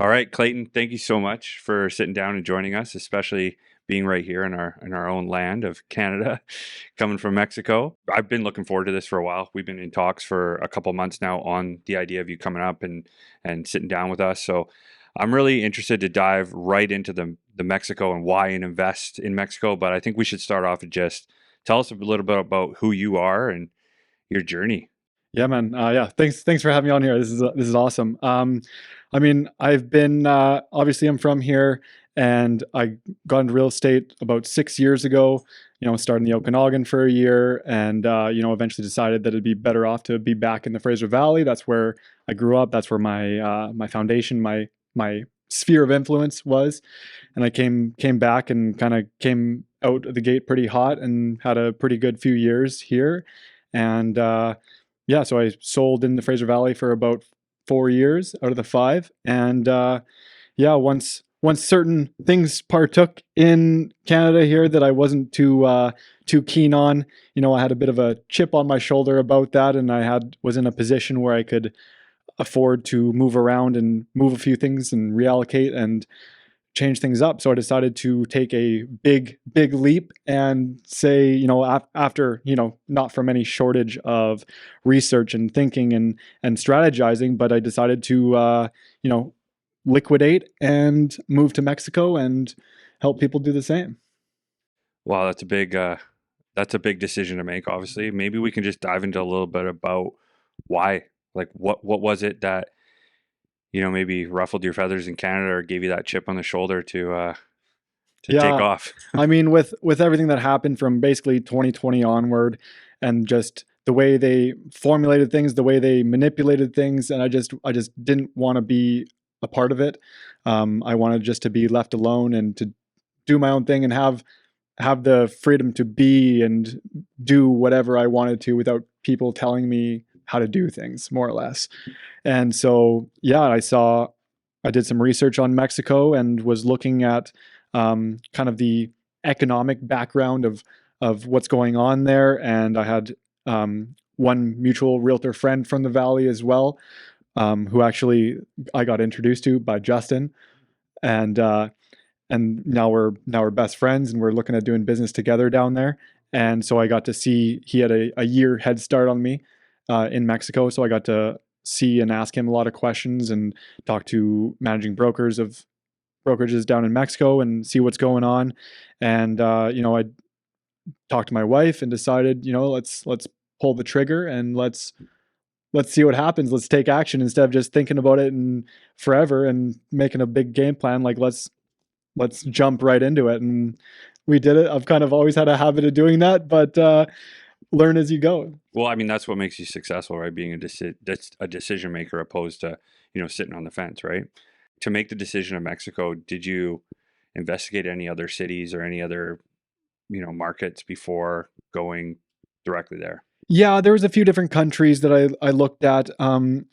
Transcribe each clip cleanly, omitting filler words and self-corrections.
All right, Clayton, thank you so much for sitting down and joining us, especially being right here in our own land of Canada, coming from Mexico. I've been looking forward to this for a while. We've been in talks for a couple months now on the idea of you coming up and sitting down with us. So I'm really interested to dive right into the Mexico and why and invest in Mexico. But I think we should start off and just tell us a little bit about who you are and your journey. Yeah, man. Yeah, thanks for having me on here. This is awesome. I mean, I've been obviously I'm from here, and I got into real estate about 6 years ago. Started in the Okanagan for a year, and eventually decided that it'd be better off to be back in the Fraser Valley. That's where I grew up. That's where my foundation, my sphere of influence was. And I came back and kind of came out of the gate pretty hot, and had a pretty good few years here, and yeah, so I sold in the Fraser Valley for about 4 years out of the five, and yeah, once certain things partook in Canada here that I wasn't too keen on, I had a bit of a chip on my shoulder about that, and was in a position where I could afford to move around and move a few things and reallocate and change things up. So I decided to take a big leap and say, after, not from any shortage of research and thinking and strategizing, but I decided to, liquidate and move to Mexico and help people do the same. Wow, that's a big decision to make, obviously. Maybe we can just dive into a little bit about why. Like what was it that, maybe ruffled your feathers in Canada or gave you that chip on the shoulder to take Yeah. off? I mean, with everything that happened from basically 2020 onward, and just the way they formulated things, the way they manipulated things, and I just didn't want to be a part of it. I wanted just to be left alone and to do my own thing and have the freedom to be and do whatever I wanted to without people telling me how to do things, more or less. And so, yeah, I did some research on Mexico and was looking at kind of the economic background of what's going on there. And I had one mutual realtor friend from the valley as well, who actually I got introduced to by Justin, and now we're best friends, and we're looking at doing business together down there. And so I got to see he had a year head start on me in Mexico, so I got to see and ask him a lot of questions and talk to managing brokers of brokerages down in Mexico and see what's going on. And I talked to my wife and decided, let's pull the trigger and let's see what happens. Let's take action instead of just thinking about it and forever and making a big game plan. Like let's jump right into it. And we did it. I've kind of always had a habit of doing that, but learn as you go. Well, I mean, that's what makes you successful, right? Being a decision maker opposed to, sitting on the fence, right? To make the decision of Mexico, did you investigate any other cities or any other, markets before going directly there? Yeah, there was a few different countries that I looked at. Well,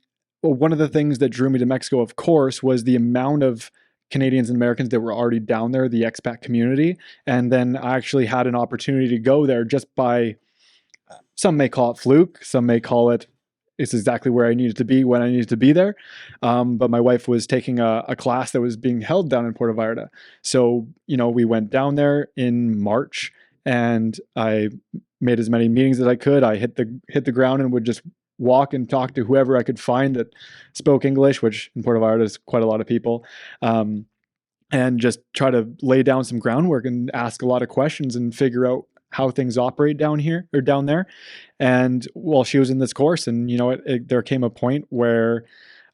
one of the things that drew me to Mexico, of course, was the amount of Canadians and Americans that were already down there, the expat community. And then I actually had an opportunity to go there just by, some may call it fluke, some may call it's exactly where I needed to be when I needed to be there. But my wife was taking a class that was being held down in Puerto Vallarta. So, we went down there in March, and I made as many meetings as I could. I hit the ground and would just walk and talk to whoever I could find that spoke English, which in Puerto Vallarta is quite a lot of people. And just try to lay down some groundwork and ask a lot of questions and figure out how things operate down here or down there. And while she was in this course, and there came a point where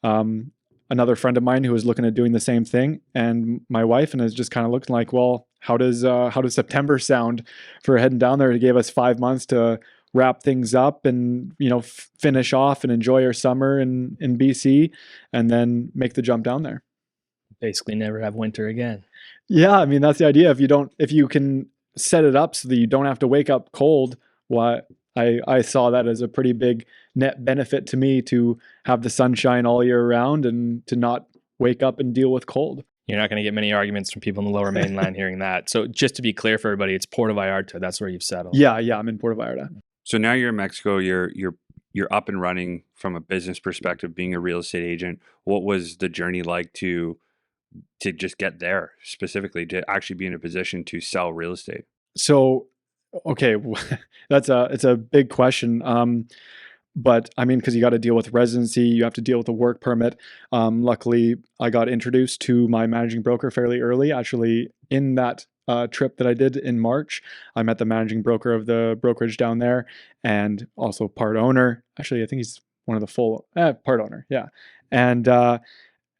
another friend of mine who was looking at doing the same thing, and my wife, and is just kind of looking like, well, how does September sound for heading down there? It gave us 5 months to wrap things up and finish off and enjoy our summer in BC, and then make the jump down there. Basically never have winter again. Yeah, I mean, that's the idea. If you can set it up so that you don't have to wake up cold, what I saw that as a pretty big net benefit to me, to have the sunshine all year round and to not wake up and deal with cold. You're not going to get many arguments from people in the Lower Mainland hearing that. So just to be clear for everybody, it's Puerto Vallarta. That's where you've settled. Yeah, I'm in Puerto Vallarta. So now you're in Mexico. You're up and running from a business perspective, being a real estate agent. What was the journey like to to just get there specifically to actually be in a position to sell real estate? So, okay, it's a big question. But I mean, because you got to deal with residency, you have to deal with the work permit. Luckily, I got introduced to my managing broker fairly early. Actually, in that trip that I did in March, I met the managing broker of the brokerage down there, and also part owner. Actually, I think he's one of the full part owner. Yeah, and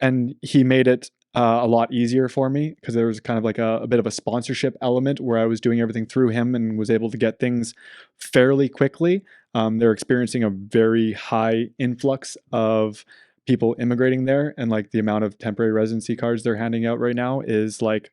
and he made it a lot easier for me because there was kind of like a bit of a sponsorship element where I was doing everything through him and was able to get things fairly quickly. They're experiencing a very high influx of people immigrating there, and like the amount of temporary residency cards they're handing out right now is like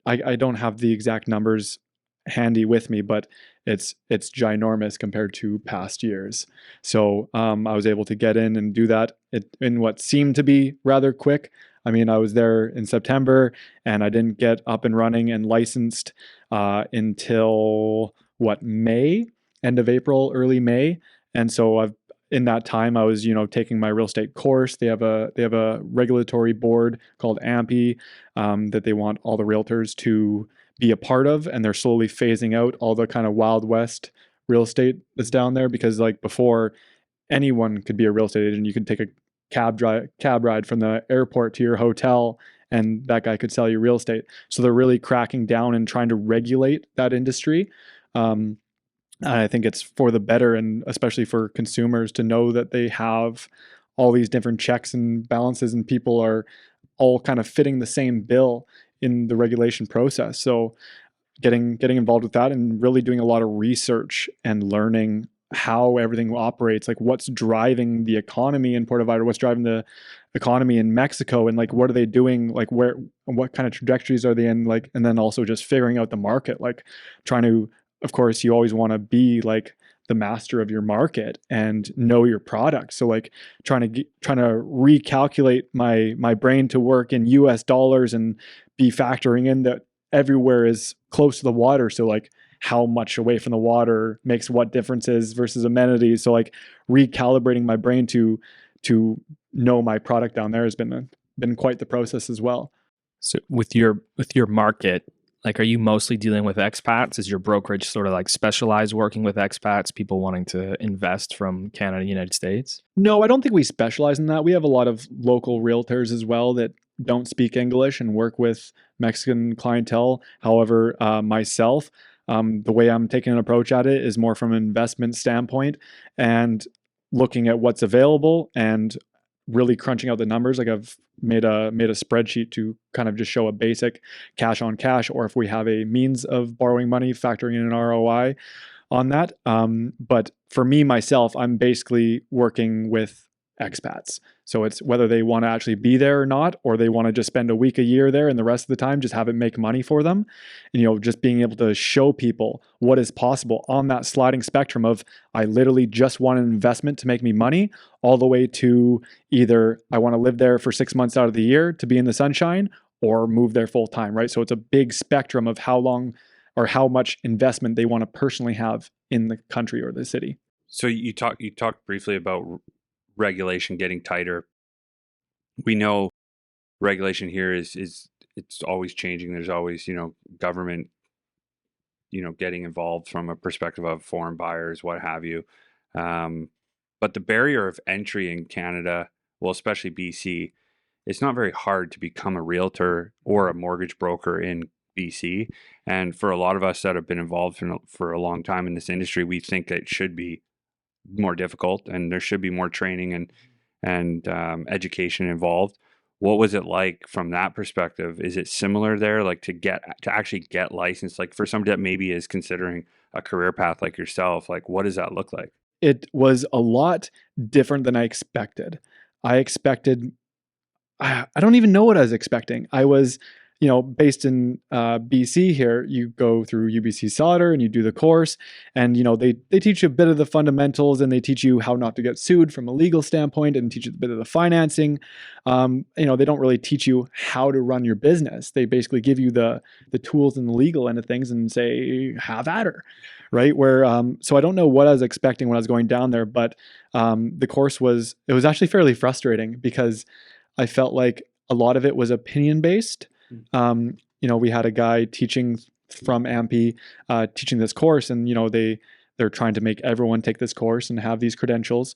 I don't have the exact numbers handy with me, but it's ginormous compared to past years. So I was able to get in and do that in what seemed to be rather quick. I mean, I was there in September, and I didn't get up and running and licensed until what, May, end of April, early May. And so I've in that time I was taking my real estate course. They have a regulatory board called AMPI that they want all the realtors to be a part of, and they're slowly phasing out all the kind of Wild West real estate that's down there, because like before, anyone could be a real estate agent. You could take a cab ride from the airport to your hotel, and that guy could sell you real estate. So they're really cracking down and trying to regulate that industry. I think it's for the better, and especially for consumers to know that they have all these different checks and balances, and people are all kind of fitting the same bill in the regulation process. So getting involved with that and really doing a lot of research and learning how everything operates, like what's driving the economy in Puerto Vallarta, what's driving the economy in Mexico, and like what are they doing, like where, what kind of trajectories are they in, like, and then also just figuring out the market, like trying to, of course, you always want to be like the master of your market and know your product. So like trying to recalculate my brain to work in US dollars and be factoring in that everywhere is close to the water. So like how much away from the water makes what differences versus amenities. So like recalibrating my brain to know my product down there has been quite the process as well. So with your market, like, are you mostly dealing with expats? Is your brokerage sort of like specialized working with expats, people wanting to invest from Canada, United States? No, I don't think we specialize in that. We have a lot of local realtors as well that don't speak English and work with Mexican clientele. However, myself, the way I'm taking an approach at it is more from an investment standpoint and looking at what's available and really crunching out the numbers. Like I've made a spreadsheet to kind of just show a basic cash on cash, or if we have a means of borrowing money, factoring in an ROI on that. But for me, myself, I'm basically working with expats. So it's whether they want to actually be there or not, or they want to just spend a week, a year there, and the rest of the time just have it make money for them. And, just being able to show people what is possible on that sliding spectrum of, I literally just want an investment to make me money, all the way to either I want to live there for 6 months out of the year to be in the sunshine, or move there full time, right? So it's a big spectrum of how long or how much investment they want to personally have in the country or the city. So you talked briefly about regulation getting tighter. We know regulation here is it's always changing. There's always, government, getting involved from a perspective of foreign buyers, what have you. But the barrier of entry in Canada, well, especially BC, it's not very hard to become a realtor or a mortgage broker in BC. And for a lot of us that have been involved for a long time in this industry, we think that it should be more difficult and there should be more training and education involved. What was it like from that perspective? Is it similar there, like to actually get licensed, like for somebody that maybe is considering a career path like yourself, like what does that look like? It was a lot different than I expected. I don't even know what I was expecting. I was, based in BC here, you go through UBC Sauder and you do the course, and they teach you a bit of the fundamentals, and they teach you how not to get sued from a legal standpoint, and teach you a bit of the financing. They don't really teach you how to run your business. They basically give you the tools and the legal end of things and say, have at her, right? Where so I don't know what I was expecting when I was going down there, but the course was actually fairly frustrating because I felt like a lot of it was opinion based. We had a guy teaching from AMPI, teaching this course, and they're trying to make everyone take this course and have these credentials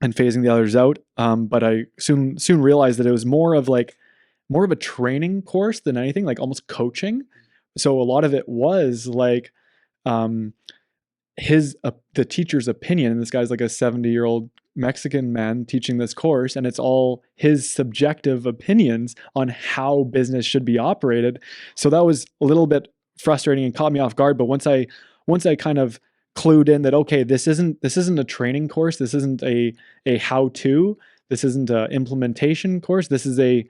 and phasing the others out. But I soon realized that it was more of a training course than anything, like almost coaching. So a lot of it was like the teacher's opinion, and this guy's like a 70-year-old Mexican man teaching this course, and it's all his subjective opinions on how business should be operated. So that was a little bit frustrating and caught me off guard. But once I kind of clued in that, okay, this isn't a training course, this isn't a how-to, this isn't an implementation course, this is a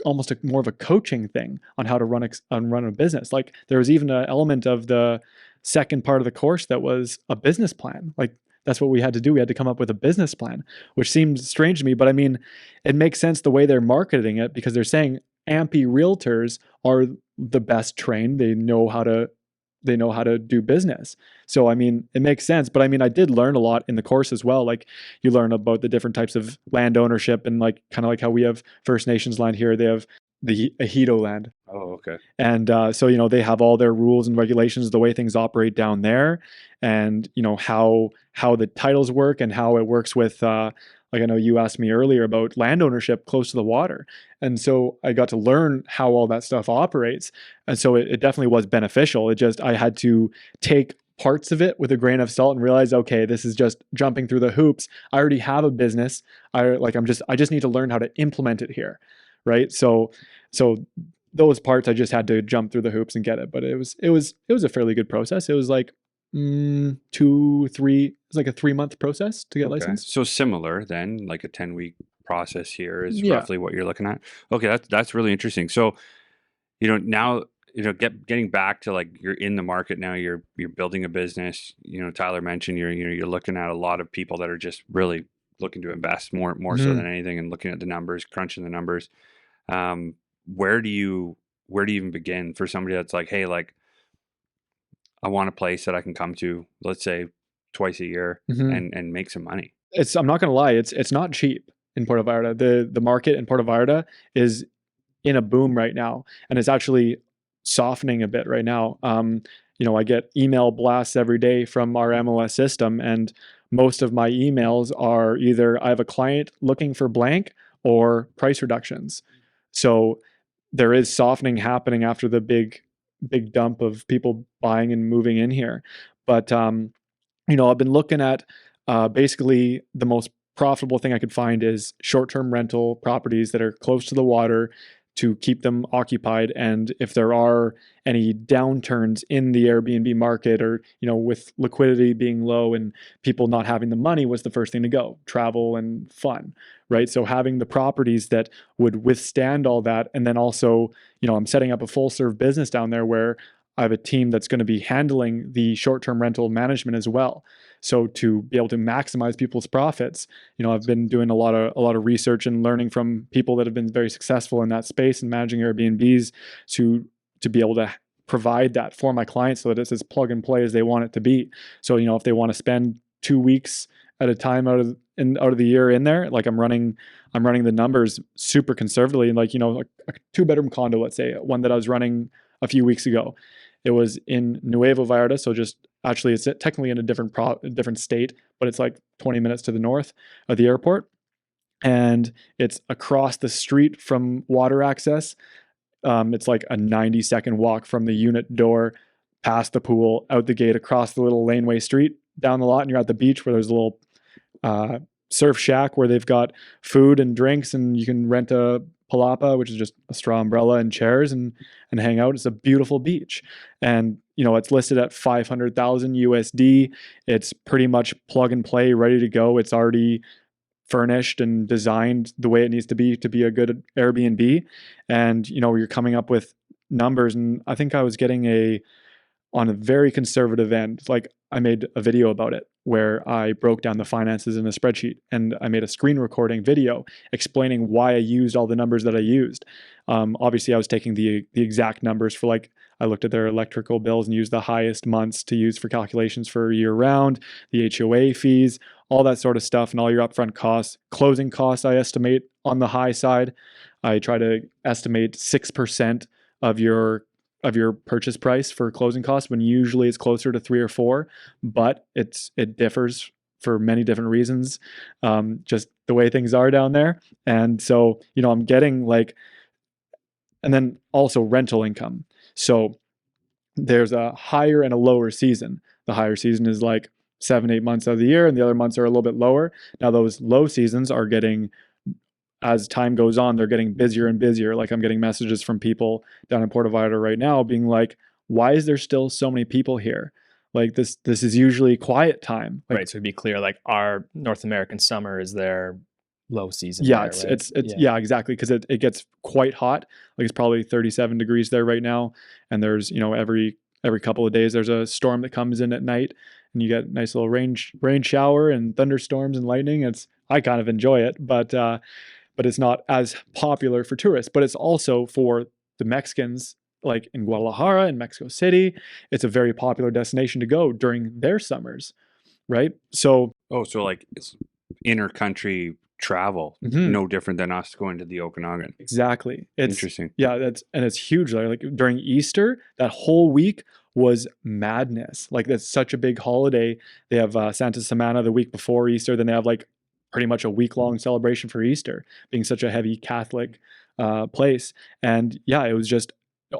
almost more of a coaching thing on how to run a business. Like there was even an element of the second part of the course that was a business plan. Like that's what we had to do. We had to come up with a business plan, which seems strange to me, but I mean, it makes sense the way they're marketing it, because they're saying AMPI realtors are the best trained. They know how to do business. So, I mean, it makes sense. But I mean, I did learn a lot in the course as well. Like you learn about the different types of land ownership, and like kind of like how we have First Nations land here. They have the Ejido land. Oh, okay. And so, they have all their rules and regulations, the way things operate down there, and, how the titles work and how it works with, like I know you asked me earlier about land ownership close to the water. And so I got to learn how all that stuff operates. And so it definitely was beneficial. I had to take parts of it with a grain of salt and realize, okay, this is just jumping through the hoops. I already have a business. I just need to learn how to implement it here. Right. So those parts I just had to jump through the hoops and get it. But it was a fairly good process. It was like 2-3, it's like a 3-month process to get licensed. So similar then, like a 10-week process here is roughly what you're looking at. Okay, that's really interesting. So, now, getting back to like you're in the market now, you're building a business. Tyler mentioned you're looking at a lot of people that are just really looking to invest more so than anything, and looking at the numbers, crunching the numbers. Where do you even begin for somebody that's like, hey, like I want a place that I can come to, let's say twice a year and make some money? I'm not going to lie. It's not cheap in Puerto Vallarta. The market in Puerto Vallarta is in a boom right now, and it's actually softening a bit right now. I get email blasts every day from our MLS system, and most of my emails are either I have a client looking for blank or price reductions. So there is softening happening after the big dump of people buying and moving in here. But I've been looking at basically the most profitable thing I could find is short-term rental properties that are close to the water, to keep them occupied. And if there are any downturns in the Airbnb market, or, with liquidity being low and people not having the money, was the first thing to go. Travel and fun, right? So having the properties that would withstand all that. And then also, I'm setting up a full serve business down there where I have a team that's going to be handling the short-term rental management as well. So to be able to maximize people's profits, I've been doing a lot of research and learning from people that have been very successful in that space and managing Airbnbs to be able to provide that for my clients so that it's as plug and play as they want it to be. So, if they want to spend 2 weeks at a time out of the year in there, like I'm running the numbers super conservatively, and like, like a 2-bedroom condo, let's say, one that I was running a few weeks ago. It was in Nuevo Vallarta, so it's technically in a different state, but it's like 20 minutes to the north of the airport, and it's across the street from water access. It's like a 90-second walk from the unit door, past the pool, out the gate, across the little laneway street, down the lot, and you're at the beach where there's a little surf shack where they've got food and drinks, and you can rent a palapa, which is just a straw umbrella and chairs, and hang out. It's a beautiful beach. And, it's listed at 500,000 USD. It's pretty much plug and play, ready to go. It's already furnished and designed the way it needs to be a good Airbnb. And, you're coming up with numbers. And I think I was getting on a very conservative end. Like I made a video about it where I broke down the finances in a spreadsheet, and I made a screen recording video explaining why I used all the numbers that I used. Obviously I was taking the exact numbers for like I looked at their electrical bills and used the highest months to use for calculations for year round, the HOA fees, all that sort of stuff, and all your upfront costs. Closing costs, I estimate on the high side. I try to estimate 6% of your purchase price for closing costs, when usually it's closer to 3 or 4, but it differs for many different reasons, just the way things are down there. And so, I'm getting like, and then also rental income. So there's a higher and a lower season. The higher season is like 7-8 months of the year, and the other months are a little bit lower. Now those low seasons are getting, as time goes on, they're getting busier and busier. Like I'm getting messages from people down in Puerto Vallarta right now being like, why is there still so many people here? Like this is usually quiet time. Like, right. So to be clear, like our North American summer is their low season. Yeah, there, right? yeah, exactly. Because it gets quite hot. Like it's probably 37 degrees there right now. And there's, every couple of days there's a storm that comes in at night, and you get a nice little rain shower and thunderstorms and lightning. I kind of enjoy it, but it's not as popular for tourists. But it's also for the Mexicans, like in Guadalajara and Mexico City. It's a very popular destination to go during their summers, right? So so like it's inter-country travel, no different than us going to the Okanagan. Exactly. It's interesting. Yeah, it's huge. Like during Easter, that whole week was madness. Like that's such a big holiday. They have Santa Semana the week before Easter. Then they have like pretty much a week-long celebration for Easter, being such a heavy Catholic place. And yeah, it was just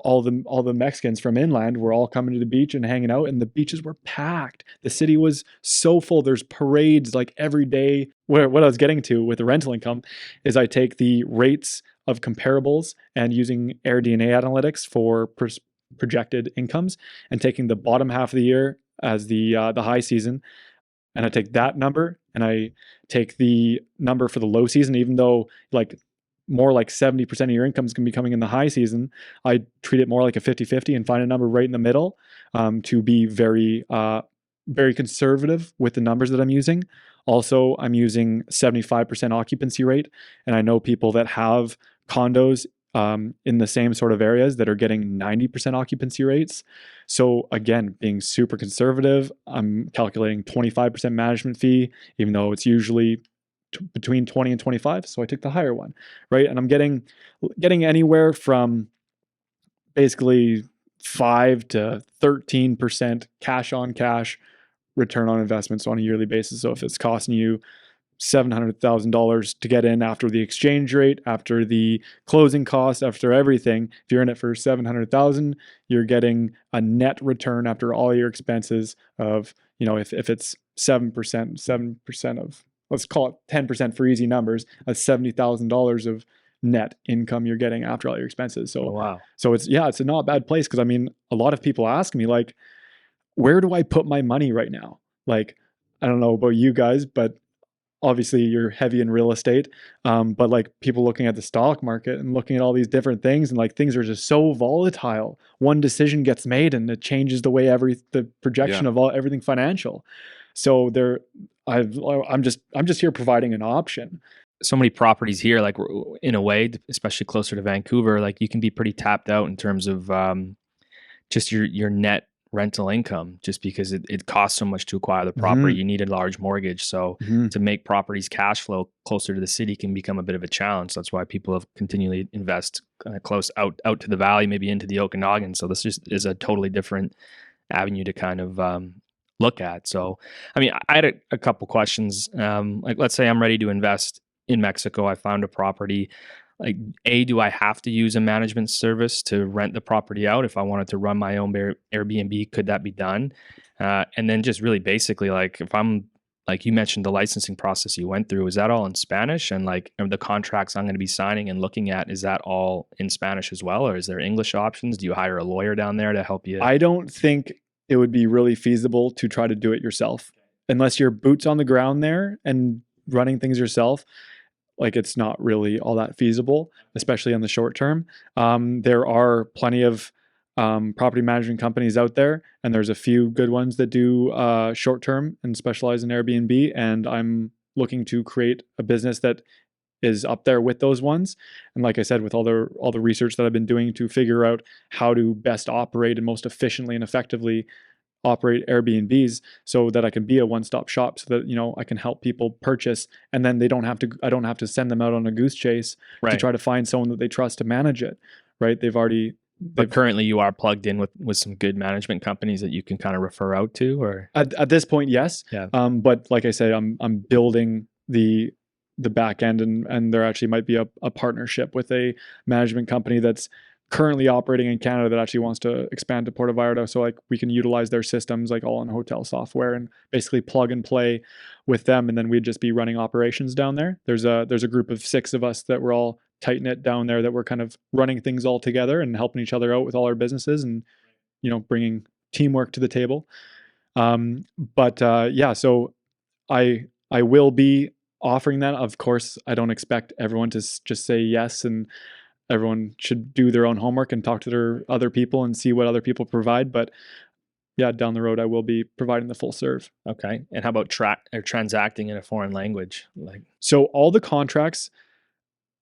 all the Mexicans from inland were all coming to the beach and hanging out, and the beaches were packed. The city was so full. There's parades like every day. What I was getting to with the rental income is I take the rates of comparables and using AirDNA analytics for projected incomes, and taking the bottom half of the year as the high season, and I take that number and I take the number for the low season, even though like more like 70% of your income is going to be coming in the high season. I treat it more like a 50-50 and find a number right in the middle, to be very, very conservative with the numbers that I'm using. Also, I'm using 75% occupancy rate. And I know people that have condos in the same sort of areas that are getting 90% occupancy rates. So again, being super conservative, I'm calculating 25% management fee, even though it's usually between 20 and 25. So I took the higher one, right? And I'm getting anywhere from basically 5 to 13% cash on cash return on investments on a yearly basis. So if it's costing you $700,000 to get in after the exchange rate, after the closing costs, after everything, if you're in it for 700,000, you're getting a net return after all your expenses of, if it's 7% of, let's call it 10% for easy numbers, that's $70,000 of net income you're getting after all your expenses. So, wow. So it's a not bad place. Cause I mean, a lot of people ask me like, where do I put my money right now? Like, I don't know about you guys, but obviously you're heavy in real estate. But like people looking at the stock market and looking at all these different things, and like things are just so volatile. One decision gets made and it changes the way the projection of everything financial. So I'm just here providing an option. So many properties here, like in a way, especially closer to Vancouver, like you can be pretty tapped out in terms of just your net rental income, just because it costs so much to acquire the property. You need a large mortgage. So to make properties cash flow closer to the city can become a bit of a challenge. That's why people have continually invest kind of close out to the valley, maybe into the Okanagan. So this just is a totally different avenue to kind of look at. So, I mean, I had a couple questions. Like, let's say I'm ready to invest in Mexico. I found a property. Like, do I have to use a management service to rent the property out? If I wanted to run my own Airbnb, could that be done? And then just really basically, like, if I'm, like you mentioned, the licensing process you went through, is that all in Spanish? And like the contracts I'm going to be signing and looking at, is that all in Spanish as well? Or is there English options? Do you hire a lawyer down there to help you? I don't think it would be really feasible to try to do it yourself unless you're boots on the ground there and running things yourself. Like, it's not really all that feasible, especially on the short term. There are plenty of property management companies out there, and there's a few good ones that do short term and specialize in Airbnb. And I'm looking to create a business that is up there with those ones. And like I said, with all the research that I've been doing to figure out how to best operate and most efficiently and effectively operate Airbnbs so that I can be a one-stop shop, so that, you know, I can help people purchase, and then I don't have to send them out on a goose chase to try to find someone that they trust to manage it, right? But currently you are plugged in with some good management companies that you can kind of refer out to, or at this point, yes. Yeah. But like I say, I'm building the back end, and there actually might be a partnership with a management company that's currently operating in Canada that actually wants to expand to Puerto Vallarta, so like we can utilize their systems, like all on hotel software, and basically plug and play with them, and then we'd just be running operations down there. There's a group of 6 of us that we're all tight knit down there, that we're kind of running things all together and helping each other out with all our businesses, and, you know, bringing teamwork to the table. Yeah, so I will be offering that. Of course, I don't expect everyone to just say yes, and everyone should do their own homework and talk to their other people and see what other people provide. But yeah, down the road, I will be providing the full serve. Okay. And how about transacting in a foreign language? So all the contracts,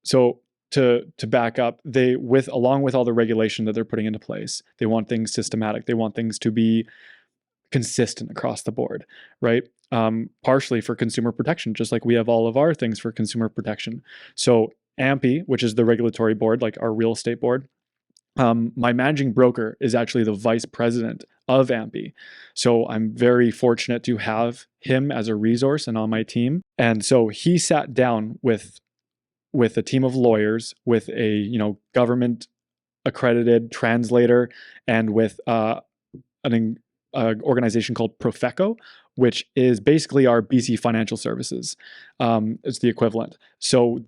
so to back up, along with all the regulation that they're putting into place, they want things systematic. They want things to be consistent across the board, right? Partially for consumer protection, just like we have all of our things for consumer protection. So AMPI, which is the regulatory board, like our real estate board, my managing broker is actually the vice president of AMPI. So I'm very fortunate to have him as a resource and on my team. And so he sat down with a team of lawyers, with a, you know, government accredited translator, and with an organization called Profeco, which is basically our BC Financial Services. It's the equivalent. So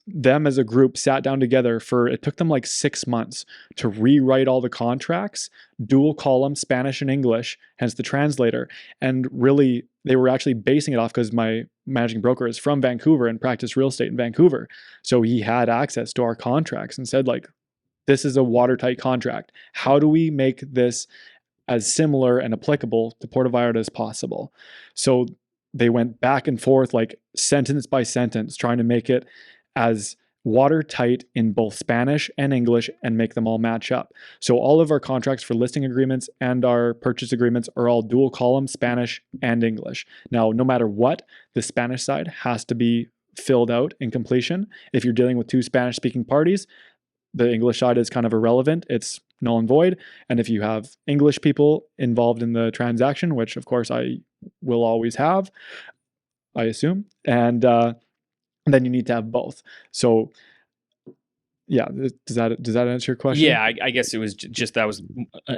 them as a group sat down together it took them like 6 months to rewrite all the contracts, dual column Spanish and English, hence the translator. And really, they were actually basing it off, because my managing broker is from Vancouver and practiced real estate in Vancouver. So he had access to our contracts and said, like, this is a watertight contract. How do we make this as similar and applicable to Puerto Vallarta as possible? So they went back and forth, like sentence by sentence, trying to make it as watertight in both Spanish and English and make them all match up. So all of our contracts for listing agreements and our purchase agreements are all dual column Spanish and English. Now, no matter what, the Spanish side has to be filled out in completion. If you're dealing with 2 Spanish speaking parties, the English side is kind of irrelevant. It's null and void. And if you have English people involved in the transaction, which of course I will always have, I assume, and then you need to have both. So yeah, does that answer your question? Yeah, I guess it was just that was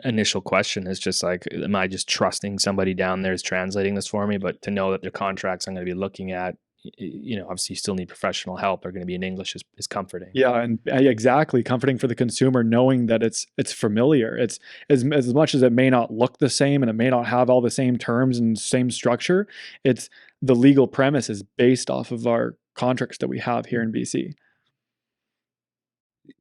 initial question. Is just like, am I just trusting somebody down there is translating this for me? But to know that their contracts I'm going to be looking at, you know, obviously you still need professional help, are going to be in English is comforting. Yeah, and exactly, comforting for the consumer, knowing that it's familiar. It's as much as it may not look the same and it may not have all the same terms and same structure, it's the legal premise is based off of our contracts that we have here in BC.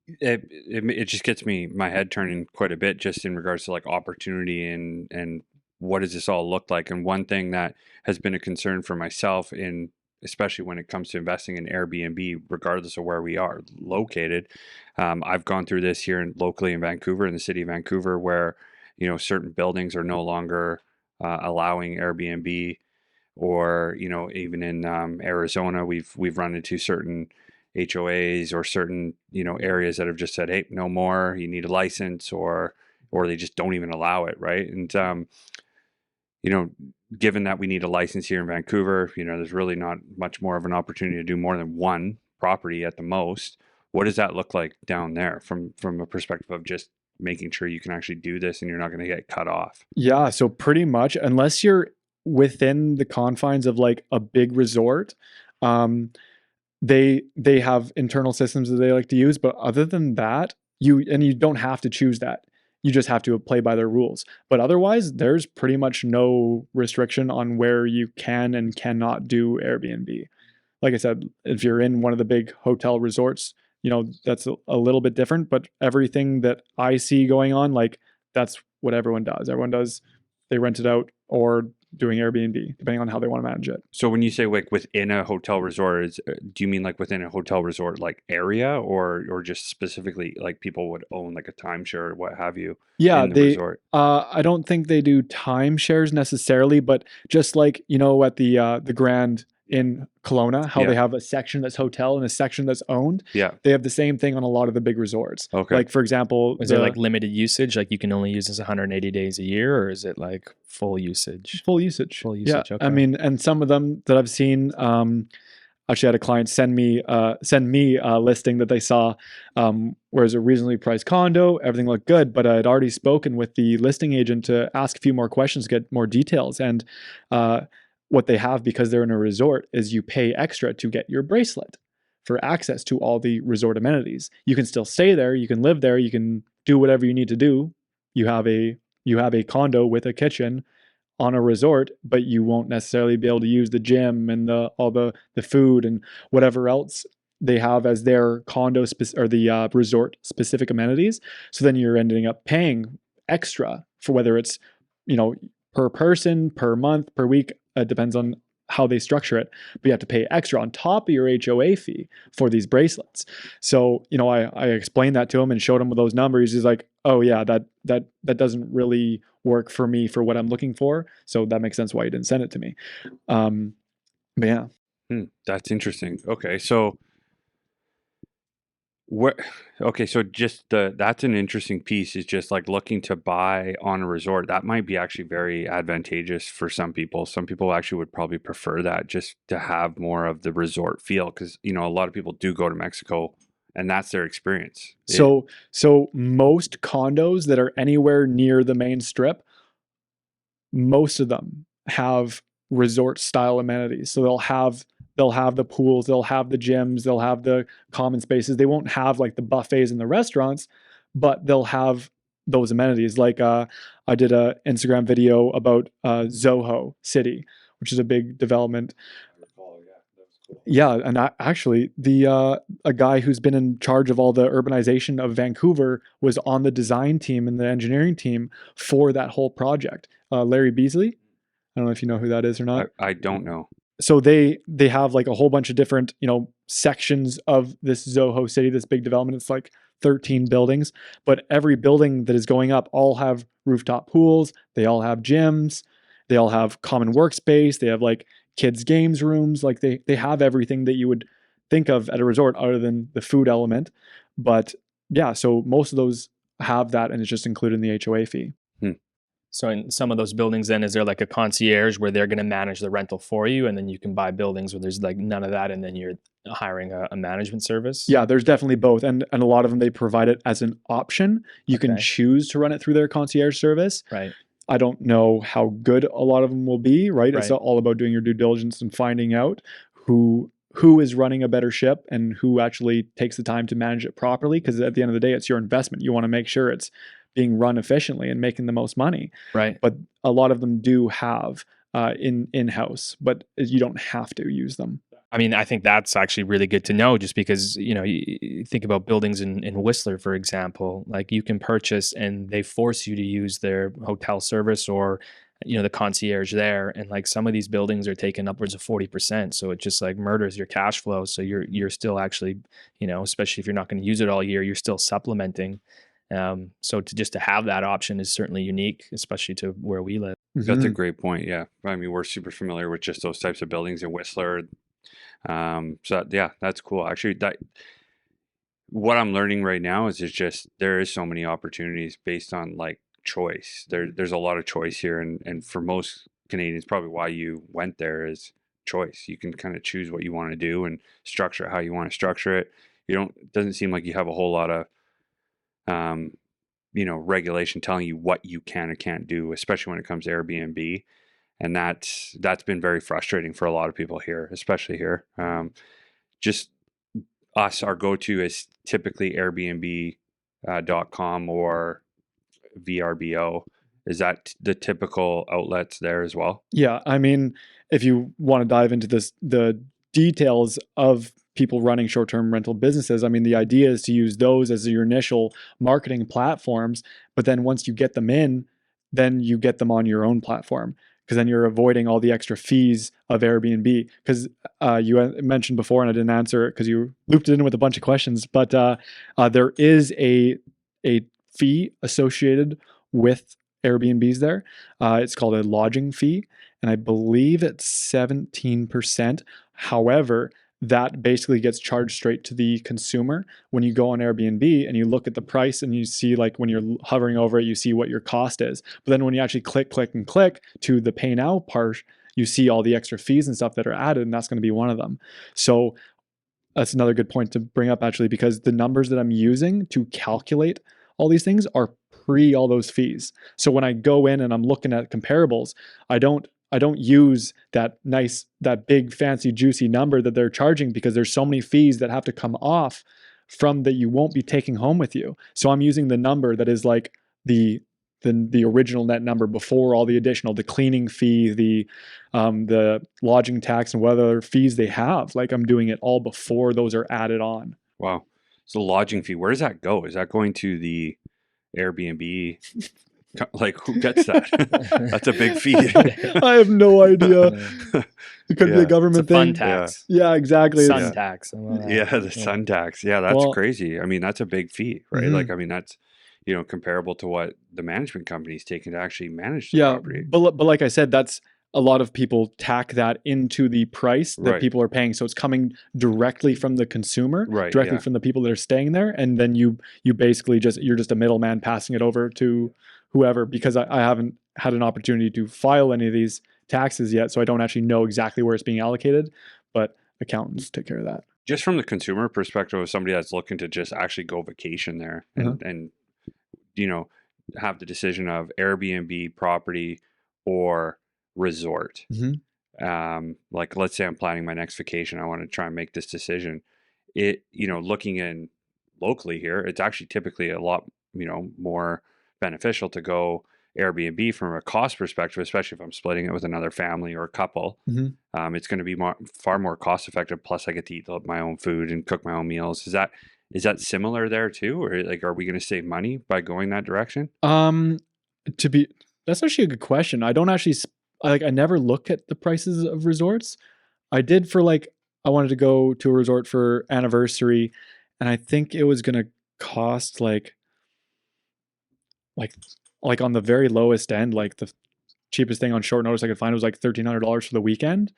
It just gets my head turning quite a bit, just in regards to like opportunity and what does this all look like. And one thing that has been a concern for myself, especially when it comes to investing in Airbnb, regardless of where we are located, I've gone through this here locally in Vancouver, in the city of Vancouver, where, you know, certain buildings are no longer allowing Airbnb. Or, you know, even in Arizona, we've run into certain HOAs or certain, you know, areas that have just said, hey, no more, you need a license, or they just don't even allow it, right? And you know, given that we need a license here in Vancouver, you know, there's really not much more of an opportunity to do more than one property at the most. What does that look like down there from a perspective of just making sure you can actually do this and you're not going to get cut off? Yeah, so pretty much, unless you're within the confines of like a big resort, they have internal systems that they like to use, but other than that, you don't have to choose that. You just have to play by their rules. But otherwise, there's pretty much no restriction on where you can and cannot do Airbnb. Like I said, if you're in one of the big hotel resorts, you know, that's a little bit different, but everything that I see going on, like, that's what everyone does. They rent it out, or doing Airbnb, depending on how they want to manage it. So when you say like within a hotel resort, do you mean like within a hotel resort like area, or just specifically like people would own like a timeshare or what have you Yeah, in the resort? I don't think they do timeshares necessarily, but just like, at the Grand in Kelowna, how they Yeah. have a section that's hotel and a section that's owned. Yeah. They have the same thing on a lot of the big resorts. Okay. Like, for example, Is there like limited usage? Like you can only use this 180 days a year, or is it like full usage? full usage. Full usage, Yeah. okay. I mean, and some of them that I've seen, actually had a client send me a listing that they saw, where it's a reasonably priced condo. Everything looked good, but I had already spoken with the listing agent to ask a few more questions, to get more details. And what they have, because they're in a resort, is you pay extra to get your bracelet for access to all the resort amenities. You can still stay there, you can live there, you can do whatever you need to do. You have a condo with a kitchen on a resort, but you won't necessarily be able to use the gym and all the food and whatever else they have as their condo or the resort specific amenities. So then you're ending up paying extra for whether it's, per person, per month, per week. It depends on how they structure it, but you have to pay extra on top of your HOA fee for these bracelets. So, I explained that to him and showed him those numbers. He's like, oh yeah, that doesn't really work for me for what I'm looking for. So that makes sense why you didn't send it to me. But yeah. That's interesting. Okay. So so just that's an interesting piece, is just like looking to buy on a resort. That might be actually very advantageous for some people. Some people actually would probably prefer that, just to have more of the resort feel, because a lot of people do go to Mexico and that's their experience. So most condos that are anywhere near the main strip, most of them have resort style amenities. So they'll have the pools, they'll have the gyms, they'll have the common spaces. They won't have like the buffets in the restaurants, but they'll have those amenities. Like I did a Instagram video about Zoho City, which is a big development. Yeah, and actually, a guy who's been in charge of all the urbanization of Vancouver was on the design team and the engineering team for that whole project. Larry Beasley. I don't know if you know who that is or not. I don't know. So they have like a whole bunch of different, sections of this Zoho City, this big development. It's like 13 buildings, but every building that is going up all have rooftop pools. They all have gyms. They all have common workspace. They have like kids' games rooms. Like they have everything that you would think of at a resort other than the food element. But yeah, so most of those have that, and it's just included in the HOA fee. So in some of those buildings, then, is there like a concierge where they're going to manage the rental for you, and then you can buy buildings where there's like none of that, and then you're hiring a management service? Yeah, there's definitely both, and a lot of them, they provide it as an option. You can Okay. choose to run it through their concierge service. Right. I don't know how good a lot of them will be, right? It's Right. all about doing your due diligence and finding out who is running a better ship and who actually takes the time to manage it properly, because at the end of the day, it's your investment. You want to make sure it's being run efficiently and making the most money. Right. But a lot of them do have in-house, but you don't have to use them. I mean, I think that's actually really good to know, just because, you think about buildings in Whistler, for example, like you can purchase and they force you to use their hotel service or, the concierge there. And like some of these buildings are taking upwards of 40%. So it just like murders your cash flow. So you're still actually, especially if you're not going to use it all year, you're still supplementing. So to have that option is certainly unique, especially to where we live. That's a Mhm. great point. Yeah. I mean, we're super familiar with just those types of buildings in Whistler. So yeah, that's cool. Actually, what I'm learning right now is just there is so many opportunities based on like choice. There's a lot of choice here, and for most Canadians, probably why you went there is choice. You can kind of choose what you want to do and structure it how you want to structure it. It doesn't seem like you have a whole lot of regulation telling you what you can and can't do, especially when it comes to Airbnb. And that's been very frustrating for a lot of people here, especially here. Just us, our go-to is typically Airbnb.com or VRBO. Is that the typical outlets there as well? Yeah, I mean, if you want to dive into the details of people running short-term rental businesses, I mean, the idea is to use those as your initial marketing platforms, but then once you get them in, then you get them on your own platform. because then you're avoiding all the extra fees of Airbnb. Because you mentioned before, and I didn't answer it because you looped it in with a bunch of questions, but there is a fee associated with Airbnbs there. It's called a lodging fee, and I believe it's 17%. However, that basically gets charged straight to the consumer when you go on Airbnb and you look at the price and you see, like, when you're hovering over it, you see what your cost is. But then when you actually click to the pay now part, you see all the extra fees and stuff that are added, and that's going to be one of them. So that's another good point to bring up, actually, because the numbers that I'm using to calculate all these things are pre all those fees. So when I go in and I'm looking at comparables, I don't use that big fancy juicy number that they're charging, because there's so many fees that have to come off from that you won't be taking home with you. So I'm using the number that is like the original net number before all the additional, the cleaning fee, the lodging tax, and what other fees they have. Like, I'm doing it all before those are added on. Wow. So lodging fee, where does that go? Is that going to the Airbnb? Like, who gets that? That's a big fee. I have no idea. It could be a government it's a fun thing. tax. Yeah, exactly. Sun tax. The sun tax. Yeah, that's crazy. I mean, that's a big fee, right? Mhm. Like, I mean, that's, comparable to what the management company's taking to actually manage the property. But like I said, that's a lot of people tack that into the price that Right. people are paying. So it's coming directly from the consumer, Right, directly yeah. from the people that are staying there. And then you basically you're just a middleman passing it over to whoever, because I haven't had an opportunity to file any of these taxes yet. So I don't actually know exactly where it's being allocated, but accountants take care of that. Just from the consumer perspective of somebody that's looking to just actually go vacation there and have the decision of Airbnb property or resort. Like, let's say I'm planning my next vacation. I want to try and make this decision. Looking in locally here, it's actually typically a lot, more beneficial to go Airbnb from a cost perspective, especially if I'm splitting it with another family or a couple. It's going to be far more cost effective. Plus, I get to eat my own food and cook my own meals. Is that similar there too, or like, are we going to save money by going that direction? That's actually a good question. I don't actually I never look at the prices of resorts. I did for I wanted to go to a resort for anniversary, and I think it was going to cost like on the very lowest end, like the cheapest thing on short notice I could find was like $1,300 for the weekend,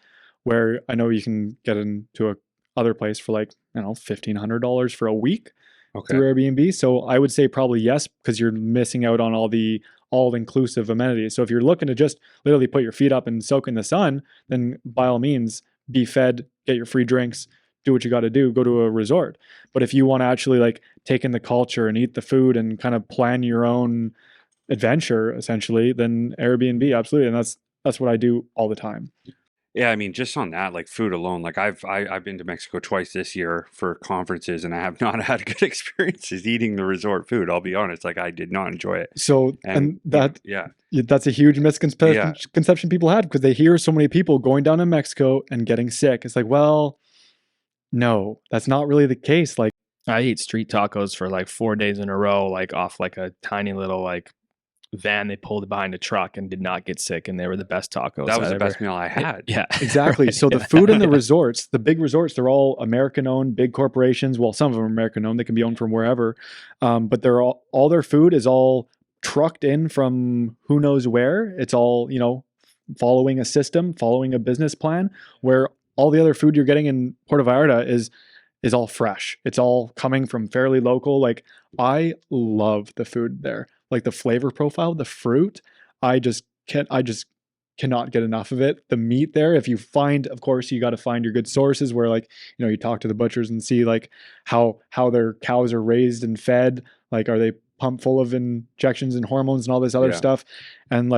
where I know you can get into a other place for like, $1,500 for a week through Airbnb. So I would say probably yes, because you're missing out on all the all-inclusive amenities. So if you're looking to just literally put your feet up and soak in the sun, then by all means, be fed, get your free drinks, do what you got to do, go to a resort. But if you want to actually take in the culture and eat the food and kind of plan your own adventure, essentially, then Airbnb, absolutely. And that's what I do all the time. Yeah, I mean, just on that, like food alone, like I've been to Mexico twice this year for conferences, and I have not had good experiences eating the resort food. I'll be honest, like I did not enjoy it. So that's a huge misconception people had, because they hear so many people going down to Mexico and getting sick. It's like, well, no, that's not really the case. Like, I ate street tacos for like 4 days in a row, like off like a tiny little van they pulled behind a truck, and did not get sick, and they were the best tacos. That was the best meal I had. Yeah, exactly. So the food in the resorts, the big resorts, they're all American owned, big corporations. Well, some of them are American owned. They can be owned from wherever, but they're all their food is all trucked in from who knows where. It's all following a system, following a business plan, where all the other food you're getting in Puerto Vallarta is all fresh. It's all coming from fairly local. Like, I love the food there. Like the flavor profile, the fruit, I just cannot get enough of it. The meat there, if you find, of course, you got to find your good sources where you talk to the butchers and see how their cows are raised and fed. Like, are they pumped full of injections and hormones and all this other stuff? And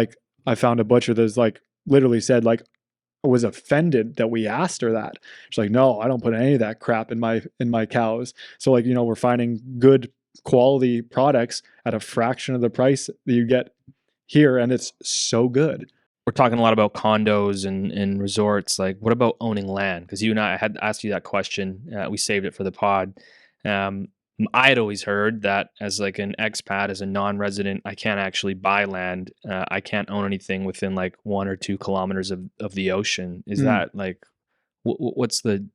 I found a butcher that's literally said was offended that we asked her that. She's like, no, I don't put any of that crap in my cows. So we're finding good quality products at a fraction of the price that you get here, and it's so good. We're talking a lot about condos and resorts. Like, what about owning land? Because you and I had asked you that question. We saved it for the pod. I had always heard that as like an expat, as a non-resident, I can't actually buy land. I can't own anything within like 1 or 2 kilometers of the ocean. Is Mm. that like what's the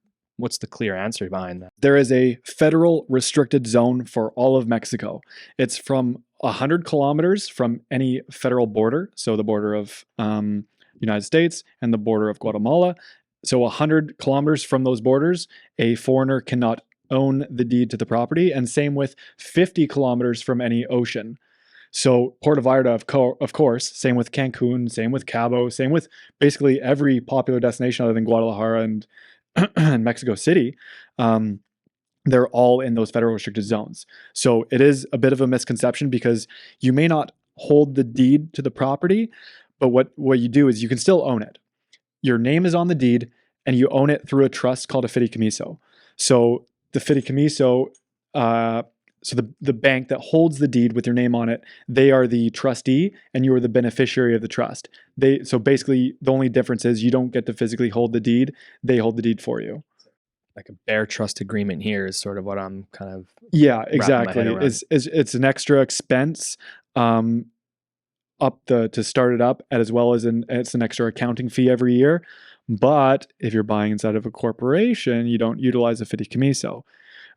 clear answer behind that? There is a federal restricted zone for all of Mexico. It's from 100 kilometers from any federal border, so the border of United States and the border of Guatemala. So 100 kilometers from those borders, a foreigner cannot own the deed to the property, and same with 50 kilometers from any ocean. So Puerto Vallarta, of course, same with Cancun, same with Cabo, same with basically every popular destination other than Guadalajara and, and Mexico City. They're all in those federal restricted zones. So it is a bit of a misconception because you may not hold the deed to the property, but what you do is you can still own it. Your name is on the deed and you own it through a trust called a fideicomiso. So the fideicomiso, so the bank that holds the deed with your name on it, they are the trustee and you are the beneficiary of the trust. So basically the only difference is you don't get to physically hold the deed, they hold the deed for you. Like a bare trust agreement here is sort of what I'm kind of exactly. It's an extra expense to start it up, as well as it's an extra accounting fee every year. But if you're buying inside of a corporation, you don't utilize a fideicomiso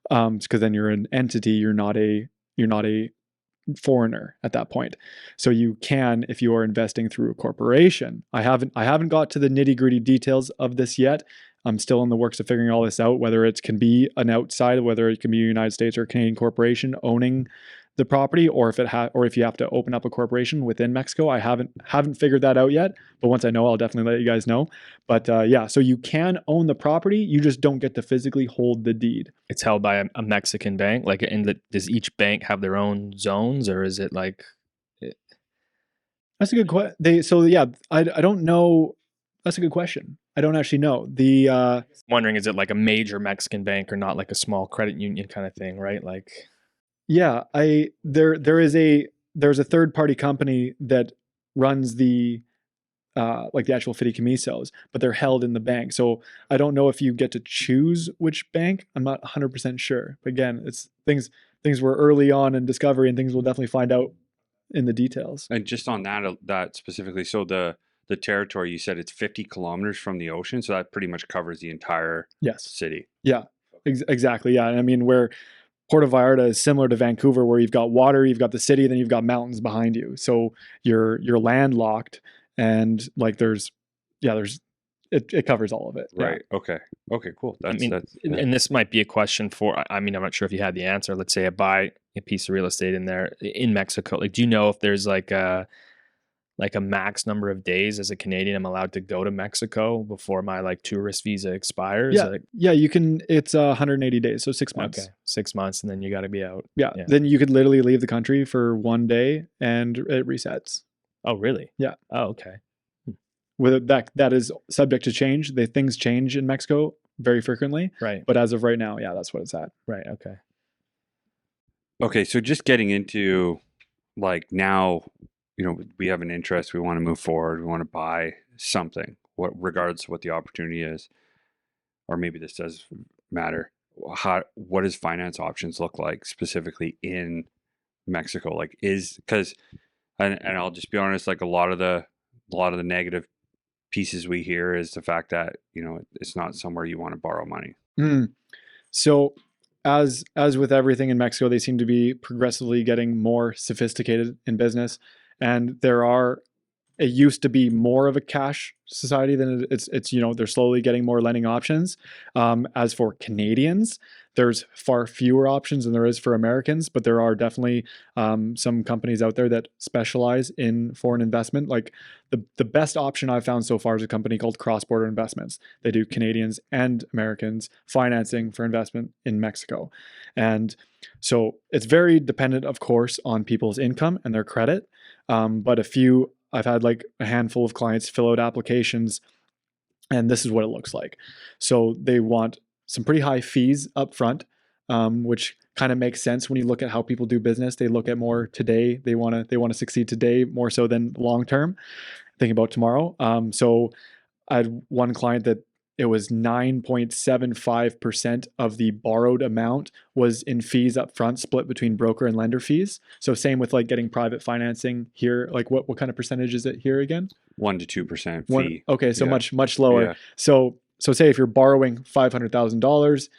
because then you're an entity. You're not a foreigner at that point. So you can, if you are investing through a corporation. I haven't got to the nitty-gritty details of this yet. I'm still in the works of figuring all this out, whether it can be an outside, whether it can be a United States or a Canadian corporation owning the property, or if you have to open up a corporation within Mexico. I haven't figured that out yet, but once I know, I'll definitely let you guys know. But yeah, so you can own the property, you just don't get to physically hold the deed. It's held by a Mexican bank. Like, does each bank have their own zones, or is it like? That's a good question. So yeah, I don't know. That's a good question. I don't actually know. Wondering, is it like a major Mexican bank or not like a small credit union kind of thing, right? Like, yeah, there's a third party company that runs the like the actual fideicomisos, but they're held in the bank. So I don't know if you get to choose which bank. I'm not 100% sure. But again, it's things were early on in discovery, and things we'll definitely find out in the details. And just on that specifically, so the territory, you said it's 50 kilometers from the ocean, so that pretty much covers the entire city. Yeah, exactly. Yeah, and I mean, where Puerto Vallarta is similar to Vancouver, where you've got water, you've got the city, then you've got mountains behind you. So you're landlocked, and like it covers all of it. Right. Yeah. Okay. Cool. And this might be a question for. I mean, I'm not sure if you had the answer. Let's say I buy a piece of real estate in Mexico. Like, do you know if there's like a max number of days as a Canadian I'm allowed to go to Mexico before my like tourist visa expires? Yeah, you can. It's 180 days, so 6 months. Okay, 6 months, and then you got to be out. Yeah, then you could literally leave the country for 1 day and it resets. Oh, really? Yeah. Oh, okay. With that is subject to change. Things change in Mexico very frequently. Right. But as of right now, yeah, that's what it's at. Right. Okay. Okay, so just getting into like now, we have an interest, we want to move forward, we want to buy something, regardless of what the opportunity is, or maybe this does matter. What does finance options look like specifically in Mexico? Like, because I'll just be honest, like a lot of the negative pieces we hear is the fact that it's not somewhere you want to borrow money. So as with everything in Mexico, they seem to be progressively getting more sophisticated in business, and it used to be more of a cash society than it's they're slowly getting more lending options. As for Canadians, there's far fewer options than there is for Americans, but there are definitely some companies out there that specialize in foreign investment. Like the best option I've found so far is a company called Cross Border Investments. They do Canadians and Americans financing for investment in Mexico. And so it's very dependent, of course, on people's income and their credit. But I've had like a handful of clients fill out applications, and this is what it looks like. So they want some pretty high fees up front, which kind of makes sense when you look at how people do business. They look at more today. They want to succeed today more so than long term, thinking about tomorrow. So I had one client that it was 9.75% of the borrowed amount was in fees up front, split between broker and lender fees. So same with like getting private financing here. Like what kind of percentage is it here again? 1 to 2% fee. Okay, so Yeah. much lower. Yeah. So say if you're borrowing $500,000,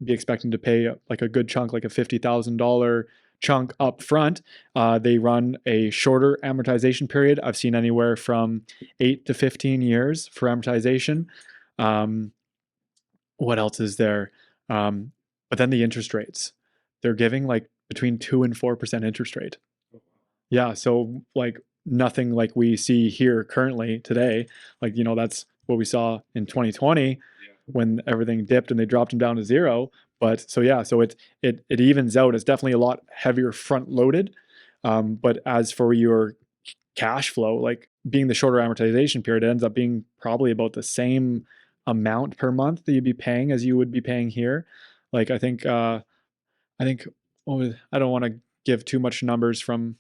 be expecting to pay like a good chunk, like a $50,000 chunk up front. They run a shorter amortization period. I've seen anywhere from 8 to 15 years for amortization. What else is there? But then the interest rates, they're giving like between 2 and 4% interest rate. Yeah, so like nothing like we see here currently today. Like, that's what we saw in 2020 when everything dipped and they dropped them down to zero. But so it evens out. It's definitely a lot heavier front loaded. But as for your cash flow, like being the shorter amortization period, it ends up being probably about the same amount per month that you'd be paying as you would be paying here. Like I think I don't want to give too much numbers from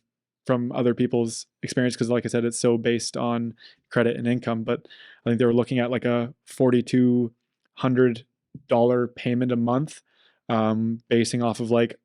other people's experience because like I said, it's so based on credit and income, but I think they were looking at like a $4,200 payment a month, basing off of like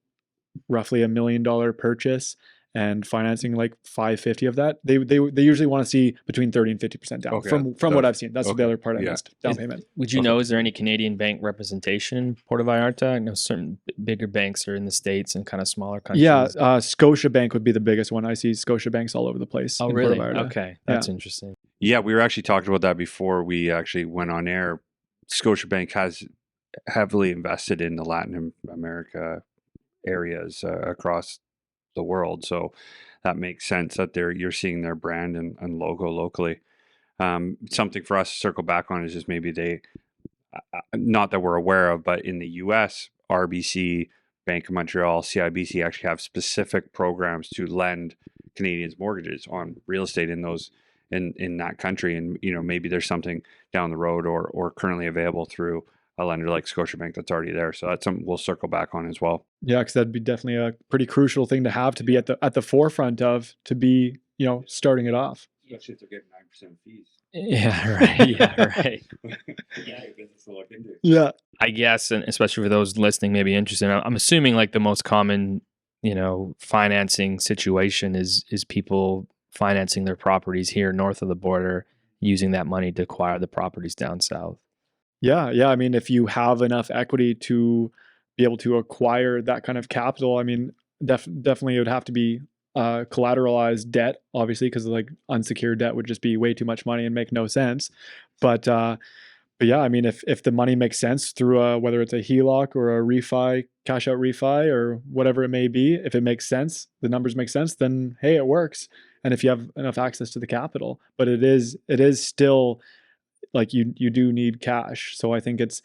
roughly $1 million purchase and financing like 550 of that. They usually want to see between 30 and 50% down from what I've seen. That's the other part I missed. Down payment. Would you know, is there any Canadian bank representation in Puerto Vallarta? I know certain bigger banks are in the States and kind of smaller countries. Yeah, Scotia Bank would be the biggest one. I see Scotia banks all over the place. Oh, really? Okay. That's interesting. Yeah, we were actually talking about that before we actually went on air. Scotiabank has heavily invested in the Latin America areas across the world, so that makes sense that you're seeing their brand and logo locally. Something for us to circle back on is just maybe they, not that we're aware of, but in the US, RBC, Bank of Montreal, CIBC actually have specific programs to lend Canadians mortgages on real estate in those in that country, and maybe there's something down the road or currently available through a lender like Scotiabank that's already there. So that's something we'll circle back on as well. Yeah, because that'd be definitely a pretty crucial thing to have to be at the forefront of, to be starting it off. Especially if they're getting 9% fees. Yeah, right. Yeah, right. Business to look into. Yeah, I guess, and especially for those listening, maybe interested. I'm assuming like the most common, financing situation is people financing their properties here north of the border, using that money to acquire the properties down south. Yeah. I mean, if you have enough equity to be able to acquire that kind of capital, I mean, definitely it would have to be collateralized debt, obviously, because like unsecured debt would just be way too much money and make no sense. But yeah, I mean, if the money makes sense through whether it's a HELOC or a refi, cash out refi or whatever it may be, if it makes sense, the numbers make sense, then hey, it works. And if you have enough access to the capital, but it is still like you do need cash. So I think it's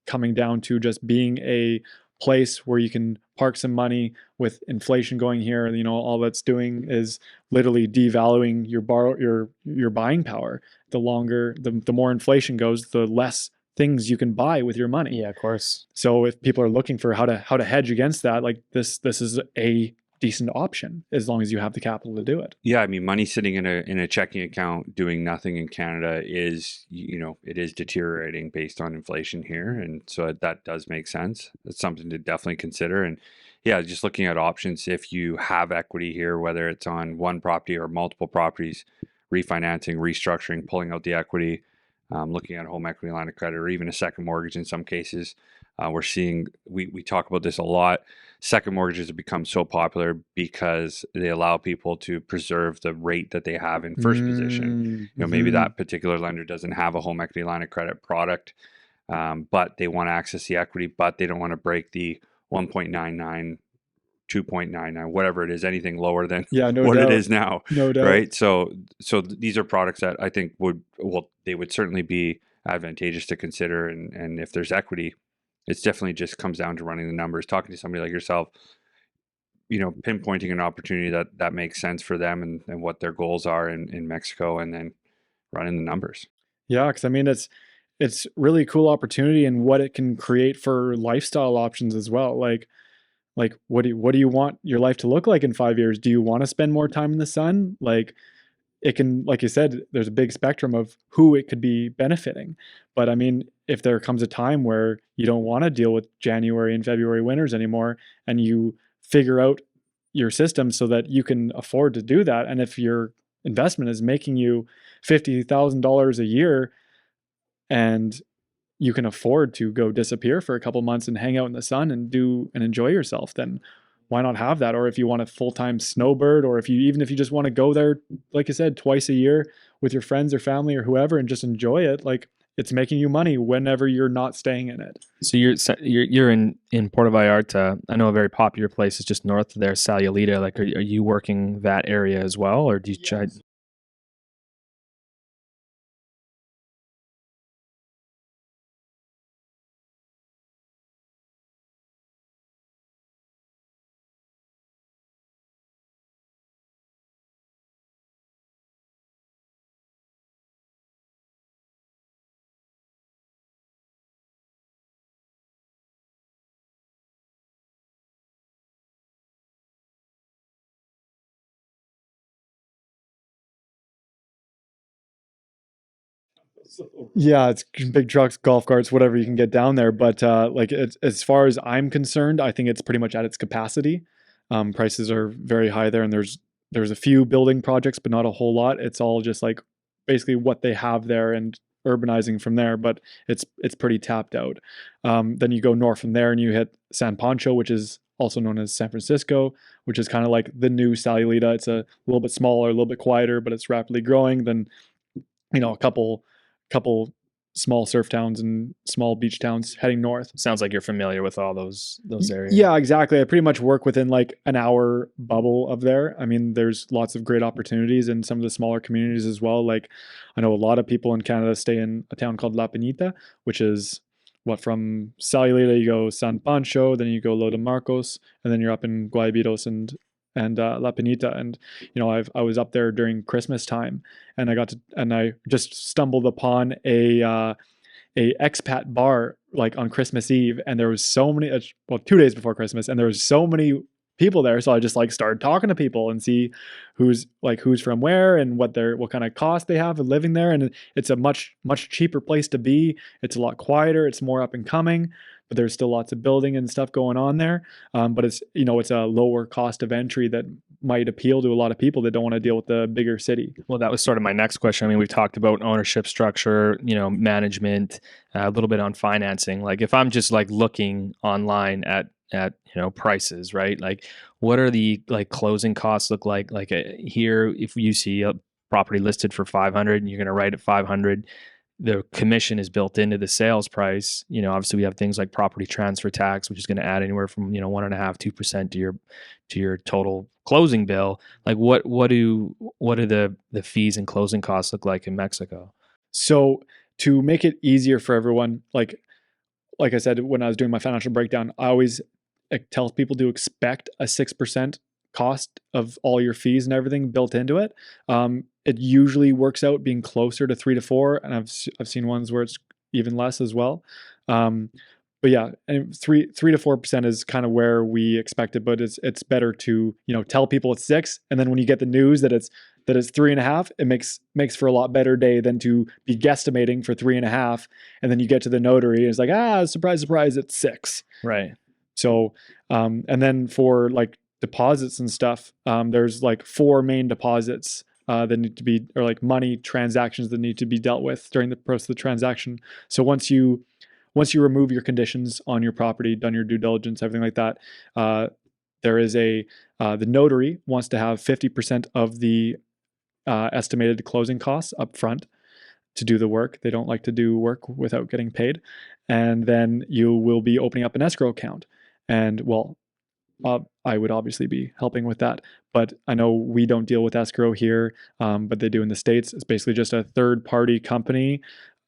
coming down to just being a place where you can park some money. With inflation going here, all that's doing is literally devaluing your buying power. The longer, the more inflation goes, the less things you can buy with your money. Yeah, of course. So if people are looking for how to hedge against that, like this is a decent option as long as you have the capital to do it. Yeah, I mean, money sitting in a checking account doing nothing in Canada is, it is deteriorating based on inflation here, and so that does make sense. It's something to definitely consider. And yeah, just looking at options if you have equity here, whether it's on one property or multiple properties, refinancing, restructuring, pulling out the equity, looking at a home equity line of credit, or even a second mortgage in some cases. We're seeing, we talk about this a lot. Second mortgages have become so popular because they allow people to preserve the rate that they have in first position. Maybe that particular lender doesn't have a home equity line of credit product, but they want to access the equity, but they don't want to break the 1.99, 2.99, whatever it is, anything lower than what it is now. No doubt. Right. So these are products that I think they would certainly be advantageous to consider. And if there's equity, it's definitely just comes down to running the numbers, talking to somebody like yourself, pinpointing an opportunity that makes sense for them and what their goals are in Mexico, and then running the numbers. Yeah, because I mean, it's really cool opportunity and what it can create for lifestyle options as well. Like what do you want your life to look like in 5 years? Do you want to spend more time in the sun? Like it can, like you said, there's a big spectrum of who it could be benefiting. But I mean, if there comes a time where you don't want to deal with January and February winters anymore, and you figure out your system so that you can afford to do that, and if your investment is making you $50,000 a year, and you can afford to go disappear for a couple months and hang out in the sun and do and enjoy yourself, then why not have that? Or if you want a full-time snowbird, or if you just want to go there, like I said, twice a year with your friends or family or whoever and just enjoy it, like it's making you money whenever you're not staying in it. So you're in Puerto Vallarta. I know a very popular place is just north of there, Sayulita. Like, are you working that area as well, or do you try? Yeah, it's big trucks, golf carts, whatever you can get down there. But like as far as I'm concerned, I think it's pretty much at its capacity. Prices are very high there, and there's a few building projects, but not a whole lot. It's all just like basically what they have there and urbanizing from there. But it's pretty tapped out. Then you go north from there, and you hit San Pancho, which is also known as San Francisco, which is kind of like the new Sayulita. It's a little bit smaller, a little bit quieter, but it's rapidly growing. Then a couple small surf towns and small beach towns heading north. Sounds like you're familiar with all those areas. Yeah, exactly. I pretty much work within like an hour bubble of there. I mean, there's lots of great opportunities in some of the smaller communities as well. Like I know a lot of people in Canada stay in a town called La Penita, which is from Sayulita you go San Pancho, then you go Lo de Marcos, and then you're up in Guaybiros and La Penita. And I was up there during Christmas time, and I just stumbled upon a expat bar like on Christmas Eve, and there was so many 2 days before Christmas, and there was so many people there. So I just like started talking to people and see who's from where and what kind of cost they have of living there. And it's a much cheaper place to be. It's a lot quieter. It's more up and coming, but there's still lots of building and stuff going on there. But it's it's a lower cost of entry that might appeal to a lot of people that don't want to deal with the bigger city. Well, that was sort of my next question. I mean, we've talked about ownership structure, management, a little bit on financing. Like if I'm just like looking online at prices, right? Like what are the like closing costs look like? Like here, if you see a property listed for 500 and you're going to write at 500, the commission is built into the sales price. Obviously we have things like property transfer tax, which is going to add anywhere from 1.5-2% to your total closing bill. Like what are the fees and closing costs look like in Mexico? So to make it easier for everyone, like I said, when I was doing my financial breakdown, I always tell people to expect a 6% cost of all your fees and everything built into it. It usually works out being closer to 3 to 4, and I've seen ones where it's even less as well. But yeah, and 3 to 4% is kind of where we expect it. But it's better to tell people it's 6, and then when you get the news that it's 3.5, it makes for a lot better day than to be guesstimating for 3.5, and then you get to the notary and it's like surprise, it's 6. Right. So and then for like deposits and stuff, there's like 4 main deposits that need to be, or like money transactions that need to be dealt with during the process of the transaction. So once you remove your conditions on your property, done your due diligence, everything like that, there is the notary wants to have 50% of the estimated closing costs up front to do the work. They don't like to do work without getting paid. And then you will be opening up an escrow account. And I would obviously be helping with that, but I know we don't deal with escrow here, but they do in the States. It's basically just a third-party company,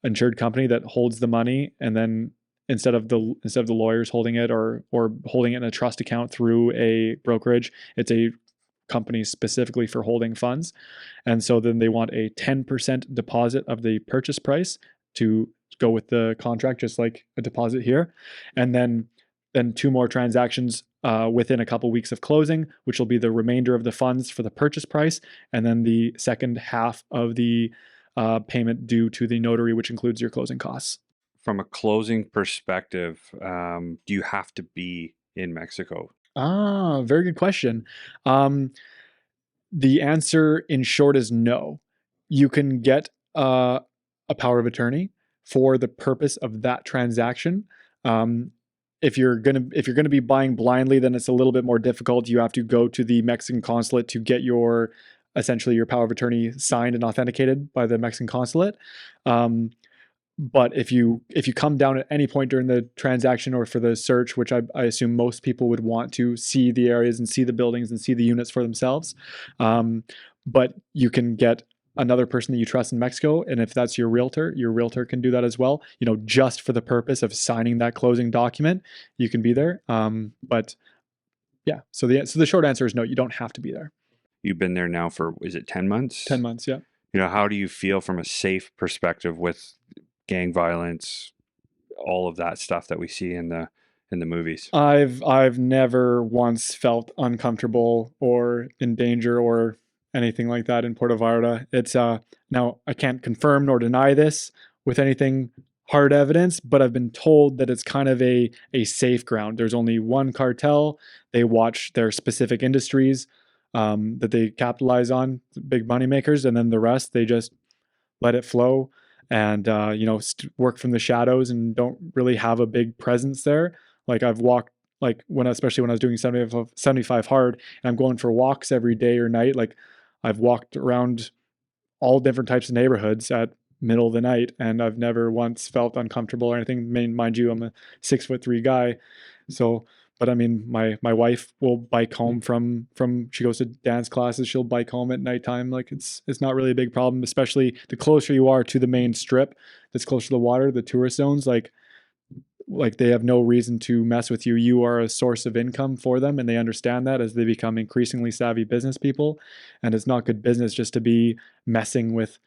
insured company that holds the money, and then instead of the lawyers holding it or holding it in a trust account through a brokerage, it's a company specifically for holding funds. And so then they want a 10% deposit of the purchase price to go with the contract, just like a deposit here. And then then 2 more transactions within a couple weeks of closing, which will be the remainder of the funds for the purchase price, and then the second half of the payment due to the notary, which includes your closing costs. From a closing perspective, do you have to be in Mexico? Very good question. The answer in short is no. You can get a power of attorney for the purpose of that transaction. If you're gonna be buying blindly, then it's a little bit more difficult. You have to go to the Mexican consulate to get essentially your power of attorney signed and authenticated by the Mexican consulate. But if you come down at any point during the transaction or for the search, which I assume most people would want to see the areas and see the buildings and see the units for themselves, but you can get another person that you trust in Mexico, and if that's your realtor can do that as well. Just for the purpose of signing that closing document, you can be there. But yeah, so the short answer is no, you don't have to be there. You've been there now for, is it 10 months? 10 months, yeah. How do you feel from a safe perspective with gang violence, all of that stuff that we see in the movies? I've never once felt uncomfortable or in danger or anything like that in Puerto Vallarta. It's now I can't confirm nor deny this with anything hard evidence, but I've been told that it's kind of a safe ground. There's only one cartel. They watch their specific industries that they capitalize on, big money makers, and then the rest they just let it flow and work from the shadows and don't really have a big presence there. Like I've walked, like especially when I was doing 75 hard, and I'm going for walks every day or night. Like I've walked around all different types of neighborhoods at middle of the night, and I've never once felt uncomfortable or anything. Mind you, I'm a 6'3" guy, so. But I mean, my wife will bike home from she goes to dance classes. She'll bike home at nighttime. Like it's not really a big problem, especially the closer you are to the main strip that's closer to the water, the tourist zones. Like they have no reason to mess with you. You are a source of income for them, and they understand that as they become increasingly savvy business people. And it's not good business just to be messing with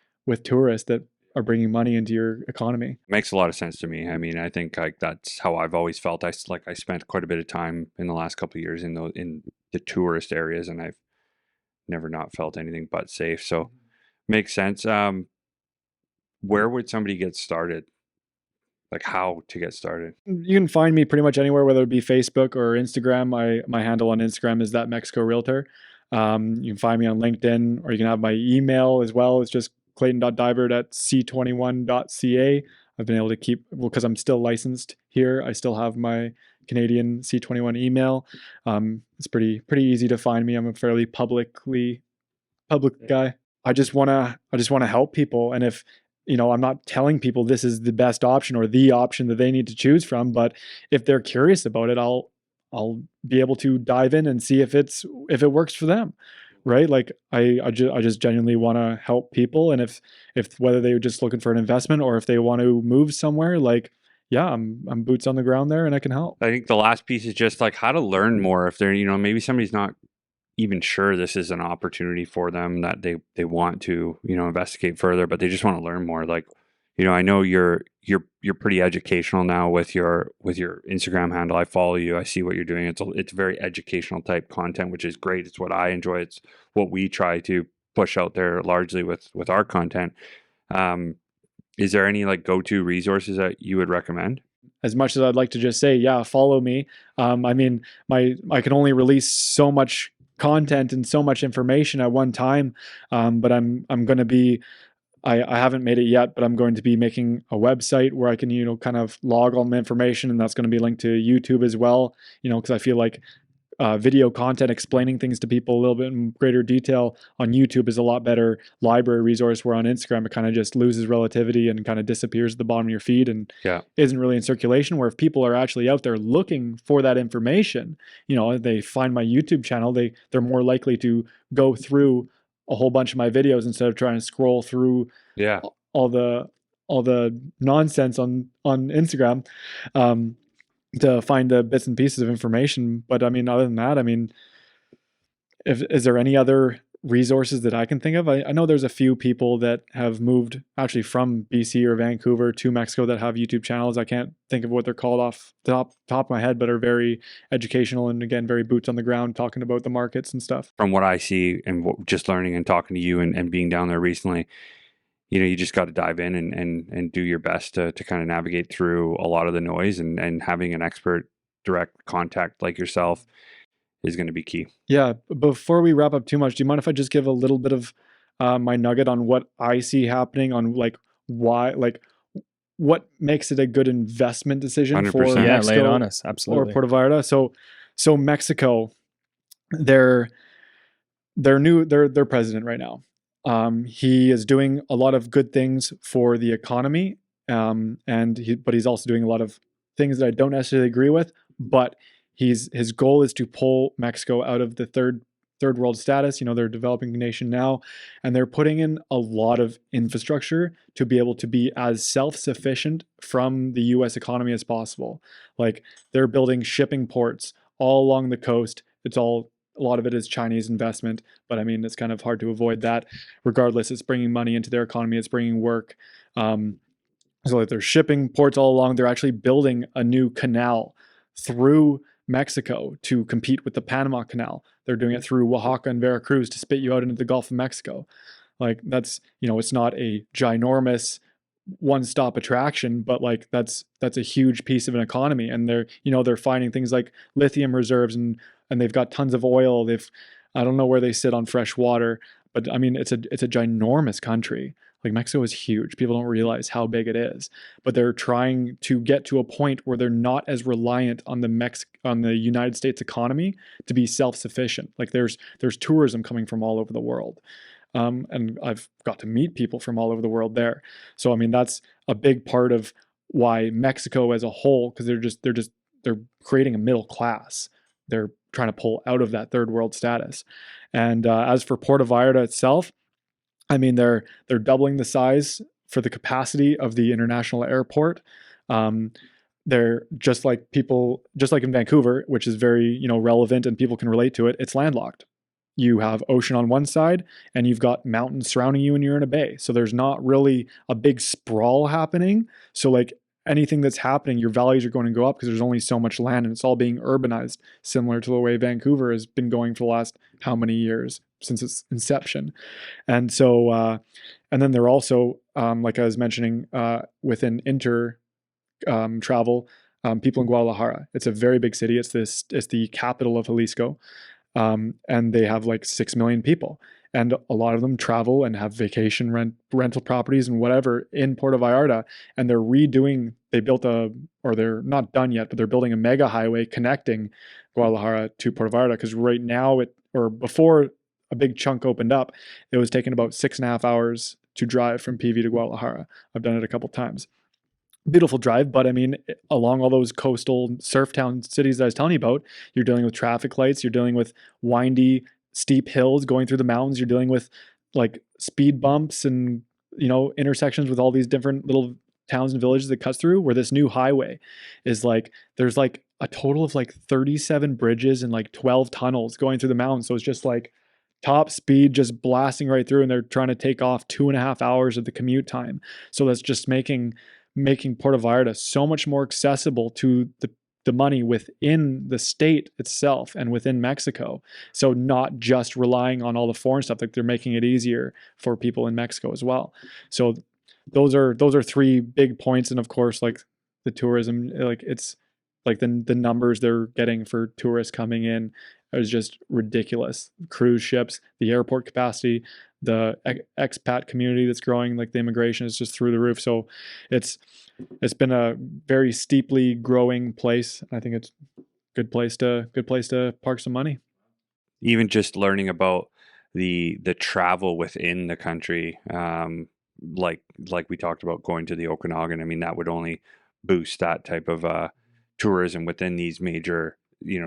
tourists that are bringing money into your economy. Makes a lot of sense to me. I mean, I think like that's how I've always felt. I spent quite a bit of time in the last couple of years in the tourist areas, and I've never not felt anything but safe. So makes sense. Where would somebody get started? Like how to get started? You can find me pretty much anywhere, whether it be Facebook or Instagram. My handle on Instagram is that Mexico Realtor. You can find me on LinkedIn, or you can have my email as well. It's just clayton.diebert@c21.ca. I've been able to keep, because I'm still licensed here, I still have my Canadian C21 email. It's pretty easy to find me. I'm a fairly public guy. I just want to help people. And if, I'm not telling people this is the best option or the option that they need to choose from, but if they're curious about it, I'll be able to dive in and see if it works for them. Right? Like I just genuinely want to help people. And if whether they're just looking for an investment or if they want to move somewhere, like, yeah, I'm boots on the ground there and I can help. I think the last piece is just like how to learn more. If they're, maybe somebody's not even sure this is an opportunity for them, that they want to, investigate further, but they just want to learn more. Like, I know you're pretty educational now with your Instagram handle. I follow you. I see what you're doing. It's very educational type content, which is great. It's what I enjoy. It's what we try to push out there largely with our content. Is there any like go-to resources that you would recommend? As much as I'd like to just say, yeah, follow me. I mean, I can only release so much content and so much information at one time. But I'm going to be, I haven't made it yet, but I'm going to be making a website where I can, kind of log all my information, and that's going to be linked to YouTube as well, because I feel like video content explaining things to people a little bit in greater detail on YouTube is a lot better library resource, where on Instagram it kind of just loses relativity and kind of disappears at the bottom of your feed and isn't really in circulation. Where if people are actually out there looking for that information, they find my YouTube channel, they're more likely to go through a whole bunch of my videos instead of trying to scroll through all the nonsense on Instagram to find the bits and pieces of information. But I mean, other than that, I mean, is there any other resources that I can think of. I know there's a few people that have moved actually from BC or Vancouver to Mexico that have YouTube channels. I can't think of what they're called off the top of my head, but are very educational and again, very boots on the ground, talking about the markets and stuff. From what I see and just learning and talking to you and being down there recently, you just got to dive in and do your best to kind of navigate through a lot of the noise, and having an expert direct contact like yourself is going to be key. Yeah. Before we wrap up too much, do you mind if I just give a little bit of my nugget on what I see happening on like why, like what makes it a good investment decision for 100%. Yeah, Mexico lay it on us. or Absolutely. Puerto Vallarta? So Mexico, their president right now. He is doing a lot of good things for the economy, but he's also doing a lot of things that I don't necessarily agree with. But his goal is to pull Mexico out of the third world status. They're a developing nation now, and they're putting in a lot of infrastructure to be able to be as self-sufficient from the U.S. economy as possible. Like they're building shipping ports all along the coast. A lot of it is Chinese investment, but I mean, it's kind of hard to avoid that. Regardless, it's bringing money into their economy. It's bringing work. So like they're shipping ports all along. They're actually building a new canal through Mexico to compete with the Panama Canal. They're doing it through Oaxaca and Veracruz to spit you out into the Gulf of Mexico. Like that's, it's not a ginormous one-stop attraction, but like that's a huge piece of an economy. And they're finding things like lithium reserves, and they've got tons of oil. I don't know where they sit on fresh water, but I mean, it's a ginormous country. Like Mexico is huge. People don't realize how big it is, but they're trying to get to a point where they're not as reliant on the United States economy to be self-sufficient. Like there's tourism coming from all over the world. And I've got to meet people from all over the world there. So, I mean, that's a big part of why Mexico as a whole, because they're creating a middle class. They're trying to pull out of that third world status. And as for Puerto Vallarta itself, I mean, they're doubling the size for the capacity of the international airport. They're just like in Vancouver, which is very, relevant and people can relate to it. It's landlocked. You have ocean on one side and you've got mountains surrounding you and you're in a bay. So there's not really a big sprawl happening. So like anything that's happening, your values are going to go up because there's only so much land and it's all being urbanized, similar to the way Vancouver has been going for the last how many years since its inception. And so, and then they're also, like I was mentioning, within travel, people in Guadalajara. It's a very big city. It's the capital of Jalisco. And they have like 6 million people, and a lot of them travel and have vacation rental properties and whatever in Puerto Vallarta. And they're not done yet, but they're building a mega highway connecting Guadalajara to Puerto Vallarta. Because right now before a big chunk opened up, it was taking about 6.5 hours to drive from PV to Guadalajara. I've done it a couple times. Beautiful drive, but I mean, along all those coastal surf town cities that I was telling you about, you're dealing with traffic lights, you're dealing with windy, steep hills going through the mountains, you're dealing with like speed bumps and, intersections with all these different little towns and villages that cuts through, where this new highway is like, there's like a total of like 37 bridges and like 12 tunnels going through the mountains. So it's just like top speed, just blasting right through, and they're trying to take off 2.5 hours of the commute time. So that's just making Puerto Vallarta so much more accessible to the money within the state itself and within Mexico. So not just relying on all the foreign stuff, like they're making it easier for people in Mexico as well. So those are 3 big points. And of course, like the tourism, like it's like the numbers they're getting for tourists coming in is just ridiculous. Cruise ships, the airport capacity, the expat community that's growing, like the immigration is just through the roof. So it's been a very steeply growing place. I think it's a good place to park some money. Even just learning about the travel within the country, like we talked about going to the Okanagan. I mean, that would only boost that type of tourism within these major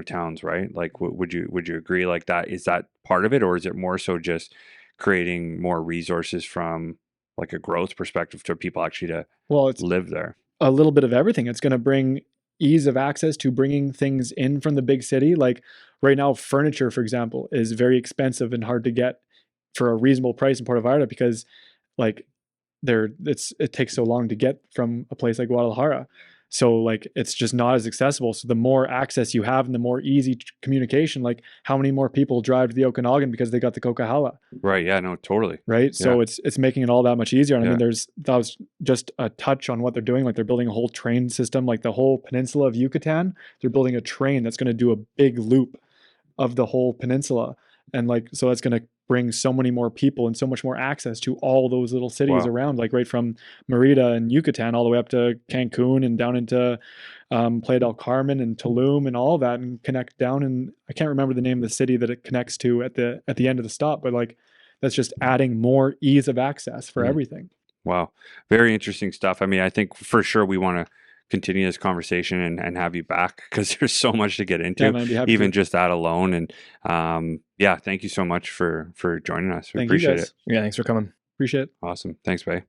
towns, right? Like, would you agree? Like that, is that part of it, or is it more so just creating more resources from like a growth perspective to people actually to live there? A little bit of everything. It's going to bring ease of access to bringing things in from the big city. Like right now, furniture, for example, is very expensive and hard to get for a reasonable price in Puerto Vallarta because like it takes so long to get from a place like Guadalajara. So like it's just not as accessible. So the more access you have and the more easy communication, like how many more people drive to the Okanagan because they got the Coquihalla, Right. Yeah, no, totally. right? So it's making it all that much easier. And I mean, that was just a touch on what they're doing. Like they're building a whole train system, like the whole peninsula of Yucatan. They're building a train that's going to do a big loop of the whole peninsula. And like, so that's going to bring so many more people and so much more access to all those little cities around, like right from Merida and Yucatan all the way up to Cancun and down into Playa del Carmen and Tulum and all that, and connect down. And I can't remember the name of the city that it connects to at the end of the stop, but like that's just adding more ease of access for everything. Wow. Very interesting stuff. I mean, I think for sure we want to continue this conversation and have you back because there's so much to get into, even just that alone. And yeah, thank you so much for joining us. We appreciate it. Yeah, thanks for coming. Appreciate it. Awesome. Thanks, Bay.